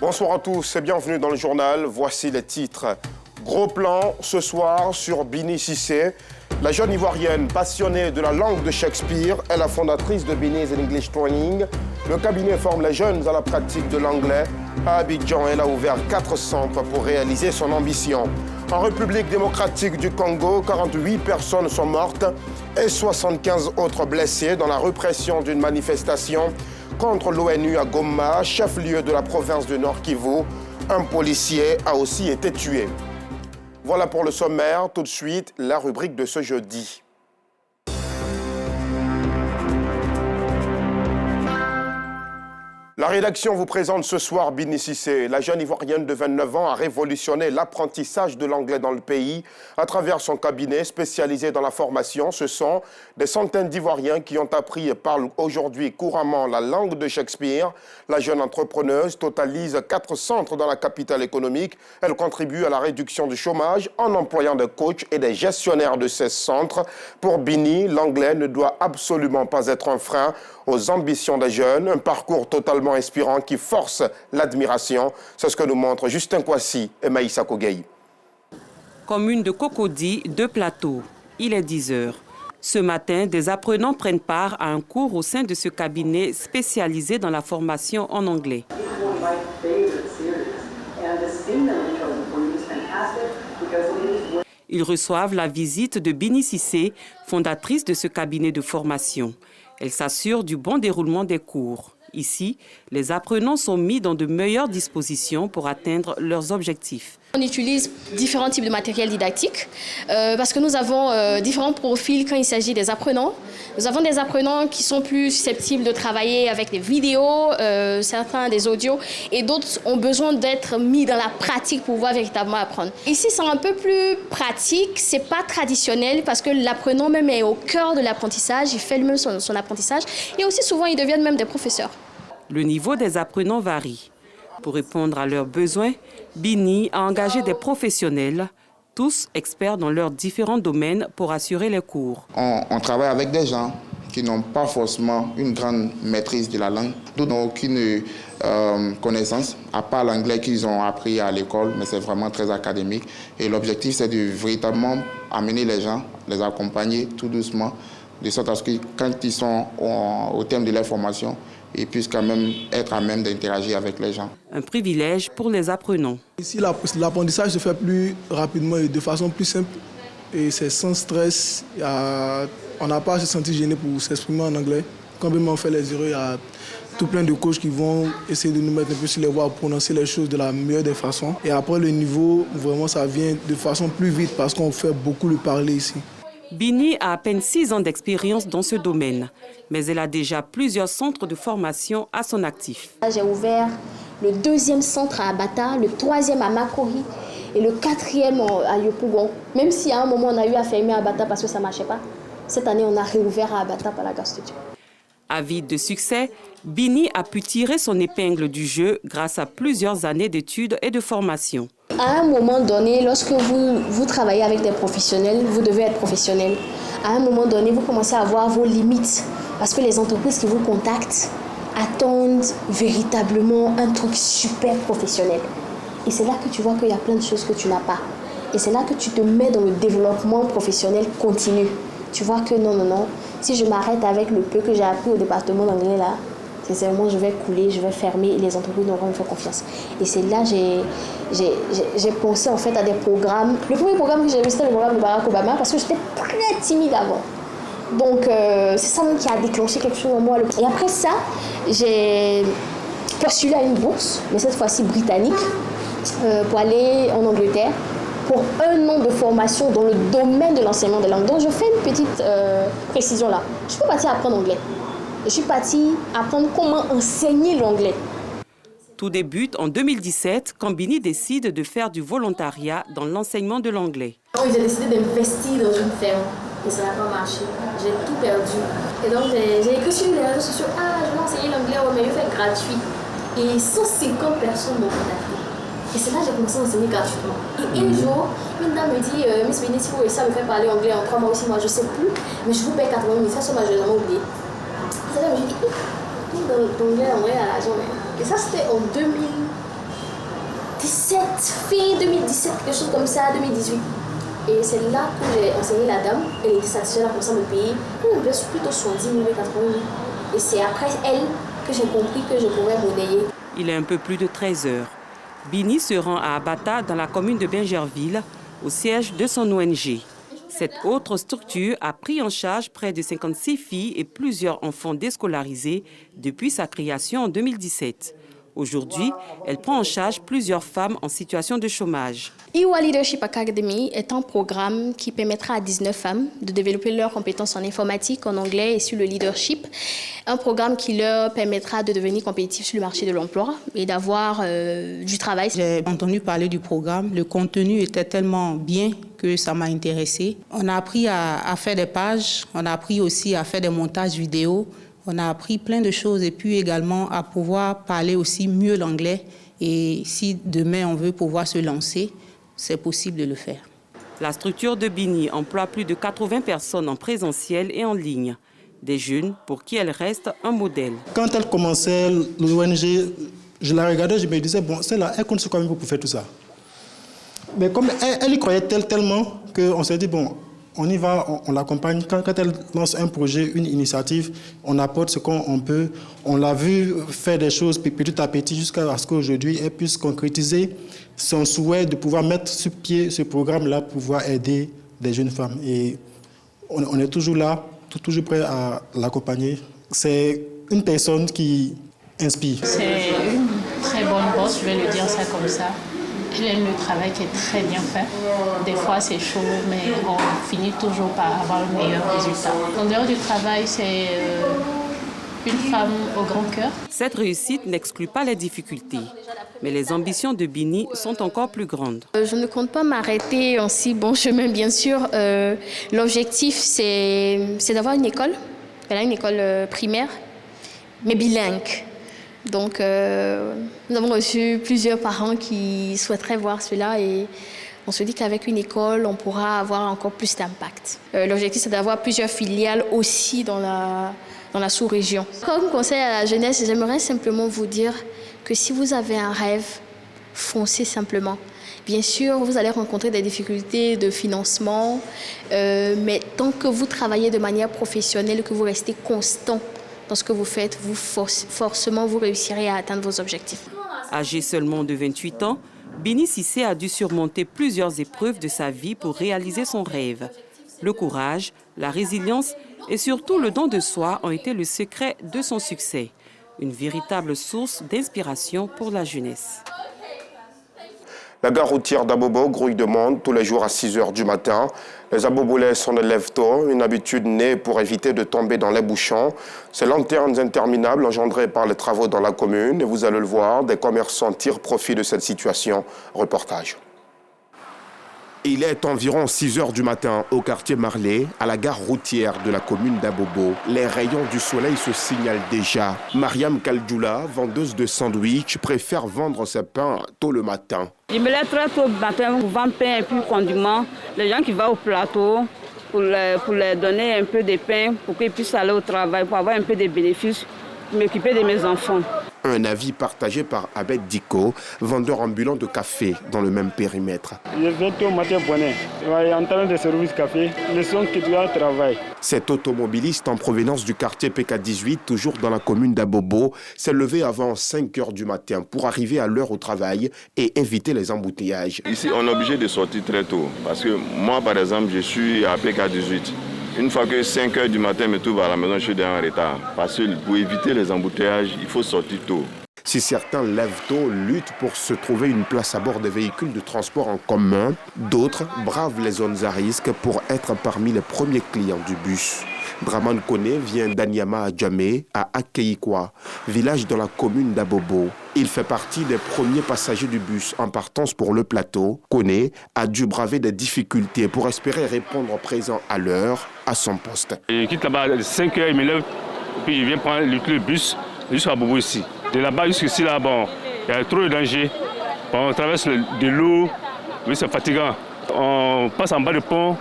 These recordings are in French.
Bonsoir à tous et bienvenue dans le journal. Voici les titres. Gros plan ce soir sur Bini Cissé. La jeune Ivoirienne passionnée de la langue de Shakespeare est la fondatrice de Bini's English Training. Le cabinet forme les jeunes à la pratique de l'anglais. À Abidjan, elle a ouvert 4 centres pour réaliser son ambition. En République démocratique du Congo, 48 personnes sont mortes et 75 autres blessées dans la répression d'une manifestation contre l'ONU à Goma, chef-lieu de la province du Nord Kivu. Un policier a aussi été tué. Voilà pour le sommaire. Tout de suite, la rubrique de ce jeudi. La rédaction vous présente ce soir Bini Cissé. La jeune Ivoirienne de 29 ans a révolutionné l'apprentissage de l'anglais dans le pays à travers son cabinet spécialisé dans la formation. Ce sont des centaines d'Ivoiriens qui ont appris et parlent aujourd'hui couramment la langue de Shakespeare. La jeune entrepreneuse totalise 4 centres dans la capitale économique. Elle contribue à la réduction du chômage en employant des coachs et des gestionnaires de ces centres. Pour Bini, l'anglais ne doit absolument pas être un frein aux ambitions des jeunes, un parcours totalement inspirant qui force l'admiration. C'est ce que nous montrent Justin Kwasi et Maïssa Kogueï. Commune de Cocody, 2 plateaux. Il est 10 heures. Ce matin, des apprenants prennent part à un cours au sein de ce cabinet spécialisé dans la formation en anglais. Ils reçoivent la visite de Bini Cissé, fondatrice de ce cabinet de formation. Elle s'assure du bon déroulement des cours. Ici, les apprenants sont mis dans de meilleures dispositions pour atteindre leurs objectifs. On utilise différents types de matériel didactique parce que nous avons différents profils quand il s'agit des apprenants. Nous avons des apprenants qui sont plus susceptibles de travailler avec des vidéos, certains des audios, et d'autres ont besoin d'être mis dans la pratique pour pouvoir véritablement apprendre. Ici, c'est un peu plus pratique, c'est pas traditionnel parce que l'apprenant même est au cœur de l'apprentissage, il fait lui-même son apprentissage, et aussi souvent ils deviennent même des professeurs. Le niveau des apprenants varie. Pour répondre à leurs besoins, Bini a engagé des professionnels, tous experts dans leurs différents domaines pour assurer les cours. On travaille avec des gens qui n'ont pas forcément une grande maîtrise de la langue. D'autres n'ont aucune connaissance, à part l'anglais qu'ils ont appris à l'école, mais c'est vraiment très académique. Et l'objectif, c'est de véritablement amener les gens, les accompagner tout doucement, de sorte à ce que quand ils sont au terme de leur formation, ils puissent quand même être à même d'interagir avec les gens. Un privilège pour les apprenants. Ici, l'apprentissage se fait plus rapidement et de façon plus simple. Et c'est sans stress. On n'a pas à se sentir gêné pour s'exprimer en anglais. Quand même on fait les erreurs, il y a tout plein de coachs qui vont essayer de nous mettre un peu sur les voies pour prononcer les choses de la meilleure des façons. Et après, le niveau, vraiment, ça vient de façon plus vite parce qu'on fait beaucoup le parler ici. Bini a à peine 6 ans d'expérience dans ce domaine, mais elle a déjà plusieurs centres de formation à son actif. J'ai ouvert le 2e centre à Abata, le 3e à Makori et le 4e à Yopougon. Même si à un moment on a eu à fermer à Abata parce que ça ne marchait pas, cette année on a réouvert à Abata par la Gare Studio. Avide de succès, Bini a pu tirer son épingle du jeu grâce à plusieurs années d'études et de formation. À un moment donné, lorsque vous travaillez avec des professionnels, vous devez être professionnel. À un moment donné, vous commencez à avoir vos limites parce que les entreprises qui vous contactent attendent véritablement un truc super professionnel. Et c'est là que tu vois qu'il y a plein de choses que tu n'as pas. Et c'est là que tu te mets dans le développement professionnel continu. Tu vois que non, si je m'arrête avec le peu que j'ai appris au département d'anglais là, sincèrement, je vais couler, je vais fermer et les entreprises n'auront pas me faire confiance. Et c'est là que j'ai pensé en fait à des programmes. Le premier programme que j'ai vu, c'était le programme de Barack Obama parce que j'étais très timide avant. Donc, c'est ça même qui a déclenché quelque chose en moi. Et après ça, j'ai postulé à une bourse, mais cette fois-ci britannique, pour aller en Angleterre pour 1 an de formation dans le domaine de l'enseignement des langues. Donc, je fais une petite précision là. Je suis pas partie apprendre anglais. Je suis partie apprendre comment enseigner l'anglais. Tout débute en 2017 quand Bini décide de faire du volontariat dans l'enseignement de l'anglais. J'ai décidé d'investir dans une ferme et ça n'a pas marché. J'ai tout perdu. Et donc j'ai écrit sur les réseaux sociaux, je vais enseigner l'anglais, mais je fais gratuit. Et 150 personnes m'ont contacté. Et c'est là que j'ai commencé à enseigner gratuitement. Et un jour, une dame me dit, Miss Bini, si vous réussissez à me faire parler anglais en 3 mois ou 6 mois, je ne sais plus, mais je vous paye 80 000, ça, je n'ai jamais oublié. C'est là que je me dis, l'anglais à l'argent. Et ça, c'était en 2017. 2017, fin 2017, quelque chose comme ça, 2018. Et c'est là que j'ai enseigné la dame. Elle était satisfaite, elle a commencé à me payer. Elle me paye plutôt 70 000, 80 000. Et c'est après elle que j'ai compris que je pouvais monnayer. Il est un peu plus de 13 heures. Bini se rend à Abata, dans la commune de Bingerville, au siège de son ONG. Cette autre structure a pris en charge près de 56 filles et plusieurs enfants déscolarisés depuis sa création en 2017. Aujourd'hui, elle prend en charge plusieurs femmes en situation de chômage. Iwa Leadership Academy est un programme qui permettra à 19 femmes de développer leurs compétences en informatique, en anglais et sur le leadership. Un programme qui leur permettra de devenir compétitifs sur le marché de l'emploi et d'avoir du travail. J'ai entendu parler du programme. Le contenu était tellement bien que ça m'a intéressée. On a appris à faire des pages, on a appris aussi à faire des montages vidéo. On a appris plein de choses et puis également à pouvoir parler aussi mieux l'anglais. Et si demain on veut pouvoir se lancer, c'est possible de le faire. La structure de Bini emploie plus de 80 personnes en présentiel et en ligne. Des jeunes pour qui elle reste un modèle. Quand elle commençait l'ONG, je la regardais, je me disais, bon, celle-là, elle compte sur combien pour faire tout ça. Mais comme elle y croyait tellement qu'on s'est dit, bon, on y va, on l'accompagne. Quand elle lance un projet, une initiative, on apporte ce qu'on peut. On l'a vu faire des choses petit à petit jusqu'à ce qu'aujourd'hui, elle puisse concrétiser son souhait de pouvoir mettre sur pied ce programme-là pour pouvoir aider des jeunes femmes. Et on est toujours là, toujours prêt à l'accompagner. C'est une personne qui inspire. C'est une très bonne boss, je vais le dire ça comme ça. Elle aime le travail qui est très bien fait. Des fois, c'est chaud, mais on finit toujours par avoir le meilleur résultat. En dehors du travail, c'est une femme au grand cœur. Cette réussite n'exclut pas les difficultés, mais les ambitions de Bini sont encore plus grandes. Je ne compte pas m'arrêter en si bon chemin, bien sûr. L'objectif, c'est d'avoir une école. Elle a une école primaire, mais bilingue. Donc, nous avons reçu plusieurs parents qui souhaiteraient voir cela et on se dit qu'avec une école, on pourra avoir encore plus d'impact. L'objectif, c'est d'avoir plusieurs filiales aussi dans la sous-région. Comme conseil à la jeunesse, j'aimerais simplement vous dire que si vous avez un rêve, foncez simplement. Bien sûr, vous allez rencontrer des difficultés de financement, mais tant que vous travaillez de manière professionnelle, que vous restez constant dans ce que vous faites, forcément, vous réussirez à atteindre vos objectifs. Âgée seulement de 28 ans, Bini Cissé a dû surmonter plusieurs épreuves de sa vie pour réaliser son rêve. Le courage, la résilience et surtout le don de soi ont été le secret de son succès. Une véritable source d'inspiration pour la jeunesse. La gare routière d'Abobo grouille de monde tous les jours à 6 h du matin. Les Abobolais s'en élèvent tôt, une habitude née pour éviter de tomber dans les bouchons. Ces lanternes interminables engendrées par les travaux dans la commune. Et vous allez le voir, des commerçants tirent profit de cette situation. Reportage. Il est environ 6 h du matin au quartier Marley, à la gare routière de la commune d'Abobo. Les rayons du soleil se signalent déjà. Mariam Kaldjoula, vendeuse de sandwich, préfère vendre ses pains tôt le matin. Je me lève très tôt le matin pour vendre pain et puis condiments. Les gens qui vont au plateau, pour leur donner un peu de pain, pour qu'ils puissent aller au travail, pour avoir un peu de bénéfices, pour m'occuper de mes enfants. Un avis partagé par Abed Diko, vendeur ambulant de café dans le même périmètre. Je viens tôt au matin bonnet. En train de service café, les gens qui doivent travailler. Cet automobiliste en provenance du quartier PK18, toujours dans la commune d'Abobo, s'est levé avant 5 h du matin pour arriver à l'heure au travail et éviter les embouteillages. Ici, on est obligé de sortir très tôt parce que moi, par exemple, je suis à PK18. Une fois que 5 h du matin me trouve à la maison, je suis déjà en retard. Parce que pour éviter les embouteillages, il faut sortir tôt. Si certains lèvent tôt, luttent pour se trouver une place à bord des véhicules de transport en commun, d'autres bravent les zones à risque pour être parmi les premiers clients du bus. Draman Kone vient d'Anyama à Djamé, à Akeikwa, village dans la commune d'Abobo. Il fait partie des premiers passagers du bus en partance pour le plateau. Kone a dû braver des difficultés pour espérer répondre présent à l'heure à son poste. Je quitte là-bas à 5 h, il me lève, puis il vient prendre le bus jusqu'à Bobo ici. De là-bas jusqu'ici, là, bon, il y a trop de danger. On traverse de l'eau, oui, c'est fatigant. On passe en bas du pont,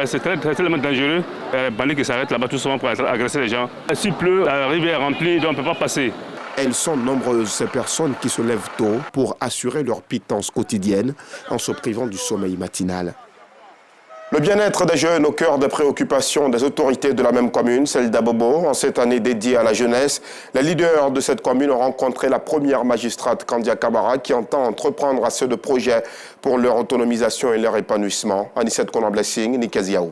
c'est tellement dangereux. Il y a des bandits qui s'arrêtent là-bas tout souvent pour agresser les gens. S'il pleut, la rivière est remplie, donc on ne peut pas passer. Elles sont nombreuses, ces personnes qui se lèvent tôt pour assurer leur pitance quotidienne en se privant du sommeil matinal. Le bien-être des jeunes au cœur des préoccupations des autorités de la même commune, celle d'Abobo. En cette année dédiée à la jeunesse, les leaders de cette commune ont rencontré la première magistrate Kandia Camara qui entend entreprendre assez de projets pour leur autonomisation et leur épanouissement. Anicette Konan-Blessing, Nikaziaou.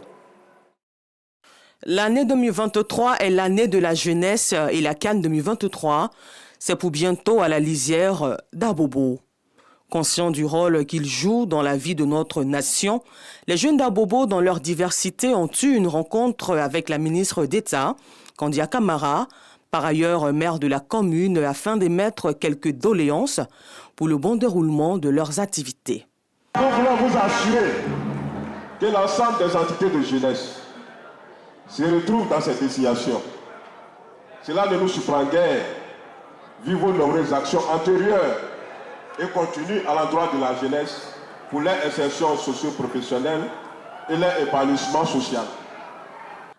L'année 2023 est l'année de la jeunesse et la CAN 2023, c'est pour bientôt à la lisière d'Abobo. Conscients du rôle qu'ils jouent dans la vie de notre nation, les jeunes d'Abobo, dans leur diversité, ont eu une rencontre avec la ministre d'État, Kandia Camara, par ailleurs maire de la commune, afin d'émettre quelques doléances pour le bon déroulement de leurs activités. Nous voulons vous assurer que l'ensemble des entités de jeunesse se retrouvent dans cette situation. Cela ne nous surprend guère, vu vos nombreuses actions antérieures et continues à l'endroit de la jeunesse pour leur insertion socio-professionnelle et leur épanouissement social.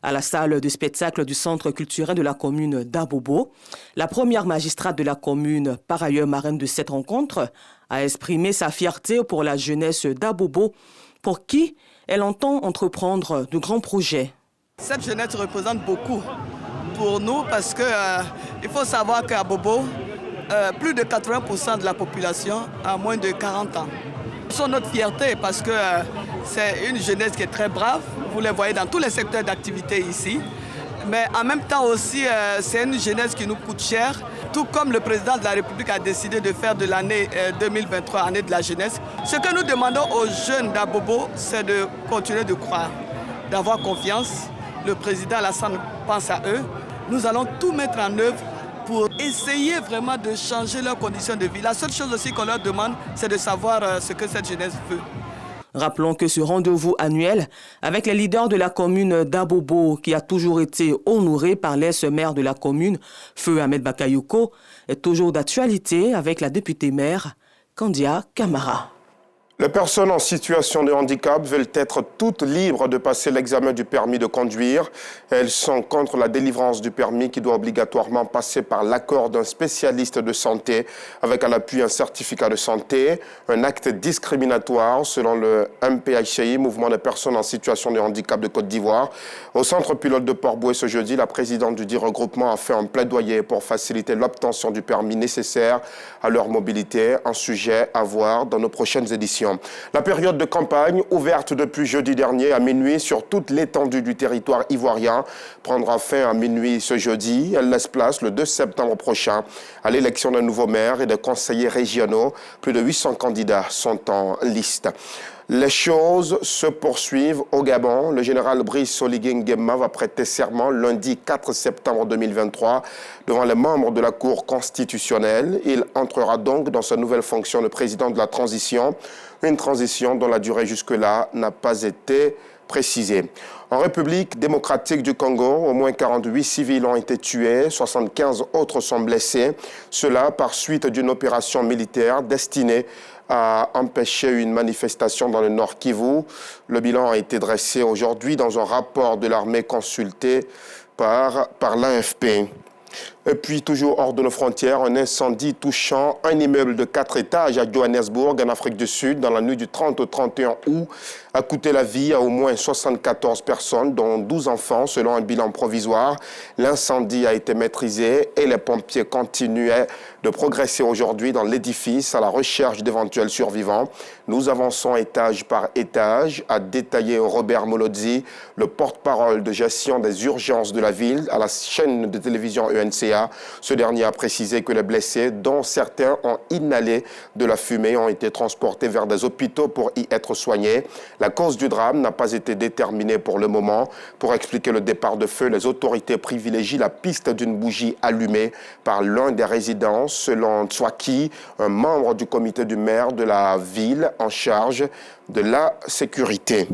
À la salle de spectacle du centre culturel de la commune d'Abobo, la première magistrate de la commune, par ailleurs marraine de cette rencontre, a exprimé sa fierté pour la jeunesse d'Abobo, pour qui elle entend entreprendre de grands projets. Cette jeunesse représente beaucoup pour nous parce qu'il faut savoir qu'à Abobo, plus de 80% de la population a moins de 40 ans. C'est notre fierté parce que c'est une jeunesse qui est très brave. Vous les voyez dans tous les secteurs d'activité ici. Mais en même temps aussi, c'est une jeunesse qui nous coûte cher. Tout comme le président de la République a décidé de faire de l'année 2023 année de la jeunesse. Ce que nous demandons aux jeunes d'Abobo, c'est de continuer de croire, d'avoir confiance. Le président Alassane pense à eux. Nous allons tout mettre en œuvre pour essayer vraiment de changer leurs conditions de vie. La seule chose aussi qu'on leur demande, c'est de savoir ce que cette jeunesse veut. Rappelons que ce rendez-vous annuel avec les leaders de la commune d'Abobo, qui a toujours été honoré par l'ex-maire de la commune, Feu Ahmed Bakayoko, est toujours d'actualité avec la députée maire Kandia Camara. Les personnes en situation de handicap veulent être toutes libres de passer l'examen du permis de conduire. Elles sont contre la délivrance du permis qui doit obligatoirement passer par l'accord d'un spécialiste de santé avec à l'appui un certificat de santé, un acte discriminatoire selon le MPHCI, Mouvement des personnes en situation de handicap de Côte d'Ivoire. Au centre pilote de Port-Bouët ce jeudi, la présidente du dit regroupement a fait un plaidoyer pour faciliter l'obtention du permis nécessaire à leur mobilité, un sujet à voir dans nos prochaines éditions. La période de campagne, ouverte depuis jeudi dernier à minuit sur toute l'étendue du territoire ivoirien, prendra fin à minuit ce jeudi. Elle laisse place le 2 septembre prochain à l'élection d'un nouveau maire et de conseillers régionaux. Plus de 800 candidats sont en liste. Les choses se poursuivent au Gabon. Le général Brice Oligui Nguema va prêter serment lundi 4 septembre 2023 devant les membres de la Cour constitutionnelle. Il entrera donc dans sa nouvelle fonction de président de la transition, une transition dont la durée jusque-là n'a pas été précisée. En République démocratique du Congo, au moins 48 civils ont été tués, 75 autres sont blessés. Cela par suite d'une opération militaire destinée à empêcher une manifestation dans le Nord Kivu. Le bilan a été dressé aujourd'hui dans un rapport de l'armée consulté par l'AFP. Et puis, toujours hors de nos frontières, un incendie touchant un immeuble de 4 étages à Johannesburg, en Afrique du Sud, dans la nuit du 30 au 31 août, a coûté la vie à au moins 74 personnes, dont 12 enfants, selon un bilan provisoire. L'incendie a été maîtrisé et les pompiers continuaient de progresser aujourd'hui dans l'édifice à la recherche d'éventuels survivants. Nous avançons étage par étage, a détaillé Robert Molodzi, le porte-parole de gestion des urgences de la ville, à la chaîne de télévision UNCA. Ce dernier a précisé que les blessés, dont certains ont inhalé de la fumée, ont été transportés vers des hôpitaux pour y être soignés. La cause du drame n'a pas été déterminée pour le moment. Pour expliquer le départ de feu, les autorités privilégient la piste d'une bougie allumée par l'un des résidents, selon Tswaki, un membre du comité du maire de la ville en charge de la sécurité.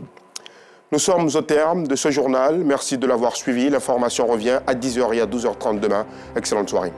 Nous sommes au terme de ce journal. Merci de l'avoir suivi. L'information revient à 10h et à 12h30 demain. Excellente soirée.